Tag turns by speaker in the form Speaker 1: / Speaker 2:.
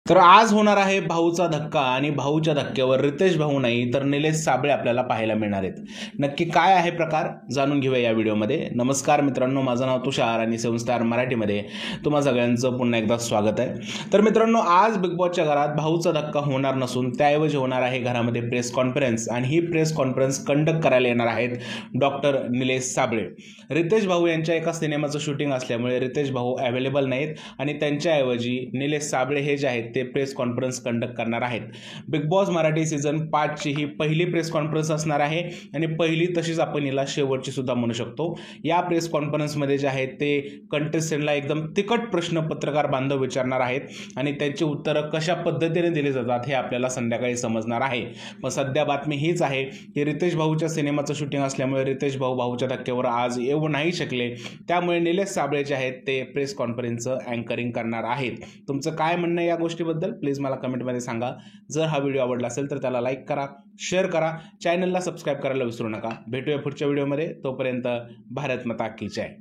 Speaker 1: तर आज होणार आहे भाऊचा धक्का आणि भाऊच्या धक्क्यावर रितेश भाऊ नाही तर निलेश साबळे आपल्याला पाहायला मिळणार आहेत। नक्की काय आहे प्रकार जाणून घेऊया या व्हिडिओमध्ये। नमस्कार मित्रांनो, माझं नाव तुषार आणि 7 स्टार मराठीमध्ये तुम्हा सगळ्यांचं पुन्हा एकदा स्वागत आहे। तर मित्रांनो, आज बिग बॉसच्या घरात भाऊचा धक्का होणार नसून त्याऐवजी होणार आहे घरामध्ये प्रेस कॉन्फरन्स आणि ही प्रेस कॉन्फरन्स कंडक्ट करायला येणार आहेत डॉक्टर निलेश साबळे। रितेश भाऊ यांच्या एका सिनेमाचं शूटिंग असल्यामुळे रितेश भाऊ अवेलेबल नाहीत आणि त्यांच्याऐवजी निलेश साबळे हे जे आहेत ते प्रेस कॉन्फरन्स कंडक्ट करणार आहेत। बिग बॉस मराठी सीझन 5 ची ही पहिली प्रेस कॉन्फरन्स असणार आहे आणि पहिली तशीच आपण याला शेवटची सुद्धा म्हणू शकतो। या प्रेस कॉन्फरन्स मध्ये जे आहेत ते कंटेस्टंटला एकदम तिखट प्रश्न पत्रकार बांधव विचारणार आहेत आणि त्यांची उत्तरं कशा पद्धतीने दिली जातात हे आपल्याला संध्याकाळी समजणार आहे। पण सध्या बातमी हीच आहे की रितेश भाऊच्या सिनेमाचं शूटिंग असल्यामुळे रितेश भाऊ भाऊच्या धक्क्यावर आज येऊ नाही शकले, त्यामुळे निलेश साबळे जे आहेत ते प्रेस कॉन्फरन्सचं अँकरिंग करणार आहेत। तुमचं काय म्हणणं या गोष्टीबद्दल प्लीज मला कमेंटमध्ये सांगा। जर हा व्हिडिओ आवडला असेल तर त्याला लाईक करा, शेअर करा, चॅनलला सबस्क्राईब करायला विसरू नका। भेटूया पुढच्या व्हिडिओमध्ये, तोपर्यंत भारत माता की जय।